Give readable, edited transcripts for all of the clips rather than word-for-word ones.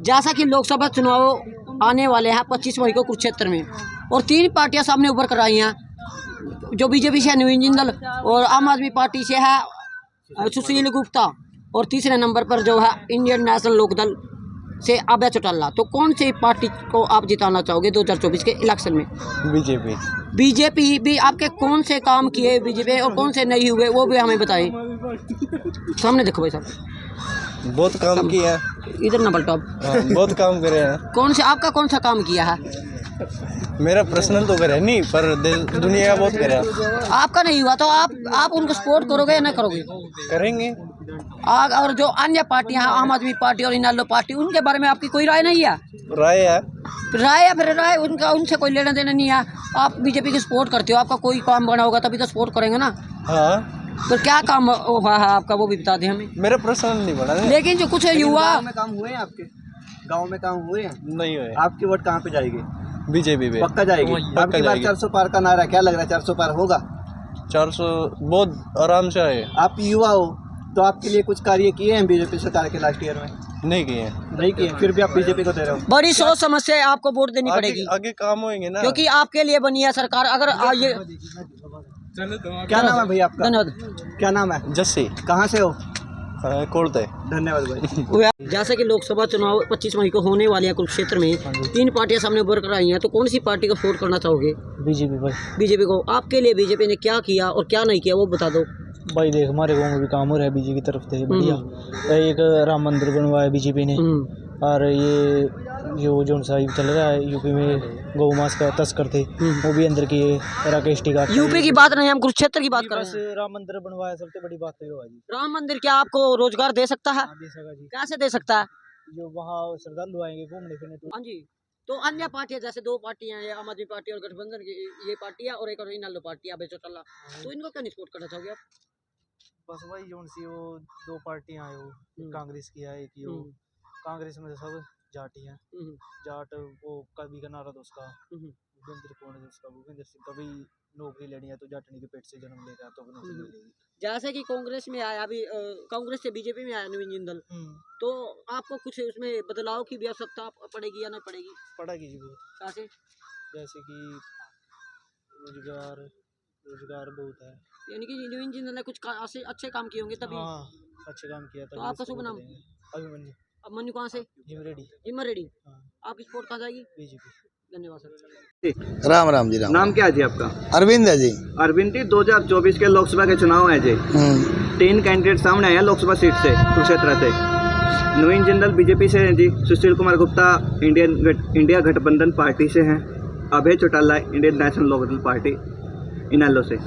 जैसा कि लोकसभा चुनाव आने वाले हैं 25 मई को कुरुक्षेत्र में, और 3 पार्टियां सामने उभर कर आई हैं, जो बीजेपी से है नवीन जिंदल, और आम आदमी पार्टी से है सुशील गुप्ता, और तीसरे नंबर पर जो है इंडियन नेशनल लोकदल से अभय चौटाला। तो कौन सी पार्टी को आप जिताना चाहोगे 2024 के इलेक्शन में? बीजेपी। बीजेपी भी आपके कौन से काम किए बीजेपी और कौन से नहीं हुए वो भी हमें बताएं। सामने देखो भाई साहब, बहुत काम किया है, इधर ना पलटो आप। बहुत काम करे हैं। कौन से आपका कौन सा काम किया है? मेरा पर्सनल तो करे नहीं, पर दुनिया का बहुत करे। आपका नहीं हुआ तो आप उनको सपोर्ट करोगे या नहीं करोगे? करेंगे। और जो अन्य पार्टियां हैं, आम आदमी पार्टी और इनेलो पार्टी, उनके बारे में आपकी कोई राय नहीं है? राय है। फिर राय उनका उनसे कोई लेना देना नहीं है। आप बीजेपी की सपोर्ट करते हो, आपका कोई काम बना होगा तभी तो सपोर्ट करेंगे ना। हाँ, तो क्या काम हुआ है आपका वो भी बता दें हमें। मेरा पर्सनल नहीं बना है। लेकिन जो कुछ युवा गाँव में काम हुए हैं आपके? गाँव में काम हुए हैं? नहीं हुए। आपकी वोट कहाँ पे जाएगी? बीजेपी पे पक्का जाएगी। आपकी बार 400 पार का नारा, क्या लग रहा है 400 पार होगा? 400 बहुत आराम से आए। आप युवा हो तो आपके लिए कुछ कार्य किए हैं बीजेपी सरकार के लास्ट ईयर में? नहीं किए। नहीं किए, फिर भी आप बीजेपी को दे रहे हो। बड़ी सोच समझ से आपको वोट देनी पड़ेगी, आगे काम होंगे ना, क्योंकि आपके लिए बनी है सरकार। अगर ये क्या नाम है भैया आपका? धन्यवाद। क्या नाम है? जस्सी। कहाँ से हो? कोलते। धन्यवाद भाई। जैसे कि लोकसभा चुनाव 25 मई को होने वाले हैं कुरुक्षेत्र में, 3 पार्टियां सामने उभर कर आई हैं, तो कौन सी पार्टी को सपोर्ट करना चाहोगे? बीजेपी भाई। बीजेपी को। आपके लिए बीजेपी ने क्या किया और क्या नहीं किया वो बता दो भाई। देख, हमारे गाँव में भी काम हो रहा है बीजेपी की तरफ से, बढ़िया। एक राम मंदिर बनवाया बीजेपी ने, और ये जो सा चल रहा है यूपी में गौ मांस का तस्कर थे वो भी अंदर किए। राकेश टीका। यूपी की बात नहीं, हम कुरुक्षेत्र की बात कर रहे हैं। राम मंदिर बनवाया, सबसे बड़ी बात है भाई। राम मंदिर क्या आपको रोजगार दे सकता है? दे सका जी। कैसे दे सकता है? जो वहाँ श्रद्धालु आएंगे घूमने फिरने तो। हाँ जी। तो अन्य पार्टियां जैसे 2 पार्टियां हैं, आम आदमी पार्टी और गठबंधन की ये पार्टियां, और एक और इनेलो पार्टी अभय चौटाला, तो इनको क्यों नहीं सपोर्ट करना चाहोगे आप? बस भाई जो सी वो 2 पार्टियां आए हो, कांग्रेस की है, एक ही हो। कांग्रेस में सब जाटी हैं। जाट वो कभी का नारा था उसका, भूपेंद्र कौन है उसका, भूपेंद्र सिंह। कभी नौकरी लेनी है तो जाटनी के पेट से जन्म लेगा तो नौकरी मिलेगी। जैसे कि कांग्रेस में आया अभी, कांग्रेस से बीजेपी में आया नवीन जिंदल, तो आपको कुछ उसमें बदलाव की भी आवश्यकता पड़ेगी या नहीं पड़ेगी? पड़ेगी जी बहुत। कैसे? जैसे कि रोजगार बहुत है, यानी कि नवीन जिंदल ने कुछ अच्छे काम किए होंगे तभी। हाँ, अच्छे काम किया। तो आपका शुभ नाम? अभिमन्यु। अब मनु कहाँ से? जिमर रेडी। आपकी सपोर्ट कहाँ जाएगी? बीजेपी। धन्यवाद सर। राम राम जी। राम। नाम क्या है जी आपका? अरविंद है जी। अरविंद जी, 2024 के लोकसभा के चुनाव है जी। 3 कैंडिडेट सामने आए हैं लोकसभा सीट से, कुरुक्षेत्र से। नवीन जिंदल बीजेपी से हैं जी, सुशील कुमार गुप्ता इंडिया गठबंधन पार्टी से हैं, Abhay Chautala Indian national Lokdal party INLD से।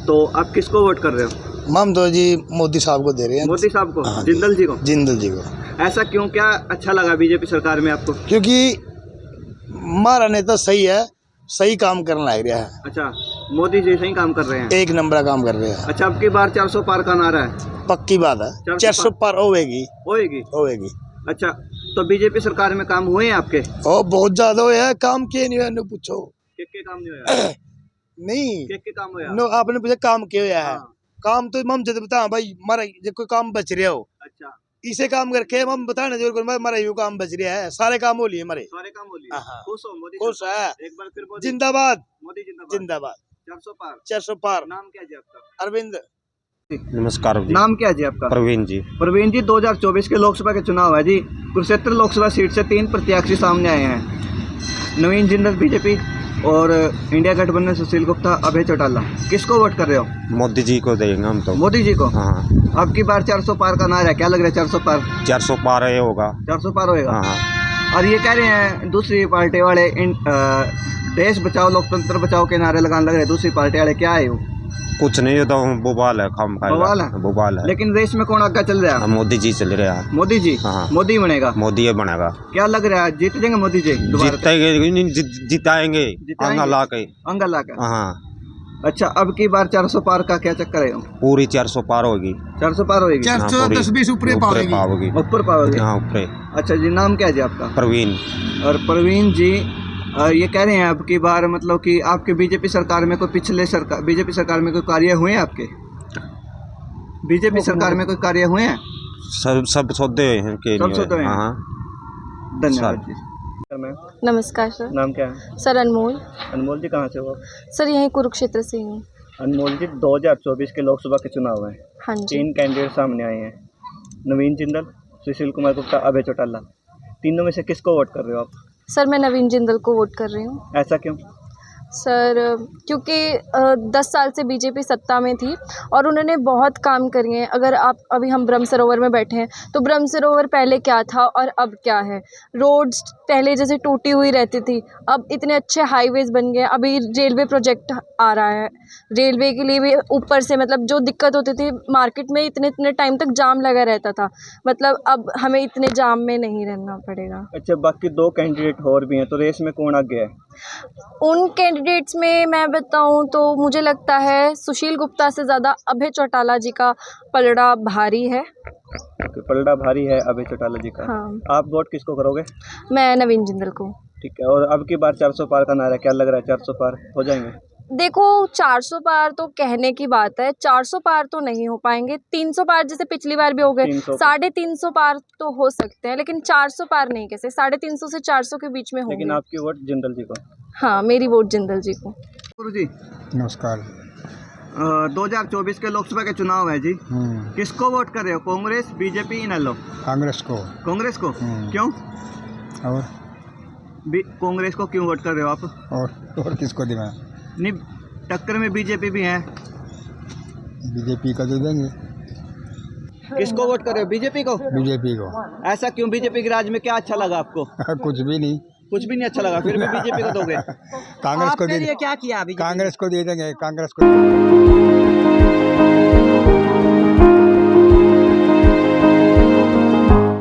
तो आप किसको वोट कर रहे हो? हम तो जी मोदी साहब को दे रहे हैं। मोदी साहब को? हाँ, जिंदल जी को? जिंदल जी को। ऐसा क्यों, क्या अच्छा लगा बीजेपी सरकार में आपको? क्योंकि हमारा नेता सही है, सही काम करने लग रहा है। अच्छा, मोदी जी सही काम कर रहे हैं, 1 नंबर काम कर रहे हैं। अच्छा, अब की बार 400 पार का नारा है? पक्की बात है, 400 पार होएगी। अच्छा, तो बीजेपी सरकार में काम हुए हैं आपके? ओ बहुत ज्यादा हुआ है काम, किए नहीं हुआ पूछो। के काम नहीं हुआ? नहीं के काम हुआ? नो, आपने पूछा काम क्यों हुआ है? काम तो हम जब बता भाई, हमारा जो कोई काम बच रहा हो, अच्छा, इसे काम करके हम बताने जरूर हमारा यू काम बच रहा है। सारे काम हो लिए हमारे, सारे काम हो लिए। खुश हो मोदी? खुश है। एक बार फिर जिंदाबाद मोदी, जिंदाबाद। 400 पार। नाम क्या है आपका? अरविंद। नमस्कार। नाम क्या है जी आपका? प्रवीण जी। प्रवीण जी, 2024 के लोकसभा के चुनाव है जी। कुरुक्षेत्र लोकसभा सीट से 3 प्रत्याशी सामने आए हैं, नवीन जिंदल बीजेपी और इंडिया गठबंधन सुशील गुप्ता, अभय चौटाला। किसको वोट कर रहे हो? मोदी जी को देंगे हम तो। मोदी जी को? हाँ। अब की बार 400 पार का नारा है, क्या लग रहा है 400 पार? 400 पार है होगा। 400 पार होएगा। हाँ। और ये कह रहे हैं दूसरी पार्टी वाले देश बचाओ लोकतंत्र बचाओ के नारे लगाने लग रहे हैं दूसरी पार्टी वाले, क्या है वो? कुछ नहीं, तो बुबाल है, बुबाल है। लेकिन रेस में कौन आगे चल रहा है? मोदी जी चल रहा है। मोदी जी? हाँ। मोदी बनेगा? मोदी बनेगा। क्या लग रहा है, जीत जाएंगे मोदी जी? जिताएंगे अंगा ला के। हाँ। अच्छा, अब की बार 400 पार का क्या चक्कर है? पूरी 400 पार होगी। 400 पार होगी? 410-20 ऊपर पाओगी। ऊपर पाओगे? हाँ, ऊपर। अच्छा जी, नाम क्या है जी आपका? प्रवीण। और प्रवीण जी, ये कह रहे हैं अब की बार मतलब कि आपके बीजेपी सरकार में कोई बीजेपी सरकार में कोई कार्य हुए हैं आपके? बीजेपी सरकार में कोई कार्य हुए हैं? सब सौदे हुए हैं। सब सौदे हुए हैं। धन्यवाद जी। मैम नमस्कार सर। नाम क्या है? सर अनमोल। अनमोल जी कहाँ से हो? सर यहीं कुरुक्षेत्र से ही हूँ। अनमोल जी 2024 के लोकसभा के चुनाव हैं। हाँ जी। 3 कैंडिडेट सामने आए हैं, नवीन जिंदल, सुशील कुमार गुप्ता, अभय चौटाला। तीनों में से किसको वोट कर रहे हो आप? सर मैं नवीन जिंदल को वोट कर रही हूँ। ऐसा क्यों? सर क्योंकि 10 साल से बीजेपी सत्ता में थी और उन्होंने बहुत काम करे हैं। अगर आप अभी हम ब्रह्म सरोवर में बैठे हैं तो ब्रह्म सरोवर पहले क्या था और अब क्या है। रोड्स पहले जैसे टूटी हुई रहती थी, अब इतने अच्छे हाईवेज बन गए। अभी रेलवे प्रोजेक्ट आ रहा है, रेलवे के लिए भी ऊपर से मतलब जो दिक्कत होती थी मार्केट में, इतने टाइम तक जाम लगा रहता था, मतलब अब हमें इतने जाम में नहीं रहना पड़ेगा। अच्छा, बाकी 2 कैंडिडेट और भी हैं, तो रेस में कौन आगे है? उन कैंडिडेट्स में मैं बताऊं तो मुझे लगता है सुशील गुप्ता से ज़्यादा अभय चौटाला जी का पलड़ा भारी है। ओके, पलड़ा भारी है अभय चौटाला जी का। हाँ। आप वोट किसको करोगे? मैं नवीन जिंदल को। ठीक है, और अब की बार 400 पार का नारा है, क्या लग रहा है 400 पार हो जाएंगे? देखो 400 पार तो कहने की बात है, 400 पार तो नहीं हो पाएंगे। 300 पार जैसे पिछली बार भी हो गए, 350 पार तो हो सकते हैं, लेकिन 400 पार नहीं। कैसे 350 से 400 के बीच में होंगे। लेकिन आपकी वोट जिंदल जी को? हाँ, मेरी वोट जिंदल जी को। गुरु जी नमस्कार। 2024 के लोकसभा के चुनाव है जी, किसको वोट कर रहे हो? कांग्रेस, बीजेपी, इनेलो? कांग्रेस को। कांग्रेस को क्यों? और कांग्रेस को क्यों वोट कर रहे हो आप? और किसको देना? नहीं, टक्कर में बीजेपी भी है। बीजेपी का दे देंगे। किसको वोट कर रहे हो? बीजेपी को? बीजेपी को। ऐसा क्यों? बीजेपी के राज में क्या अच्छा लगा आपको? कुछ भी नहीं। कुछ भी नहीं अच्छा लगा, फिर भी बीजेपी को दोगे? कांग्रेस को आपके दे लिए क्या किया अभी? कांग्रेस को दे देंगे, कांग्रेस को।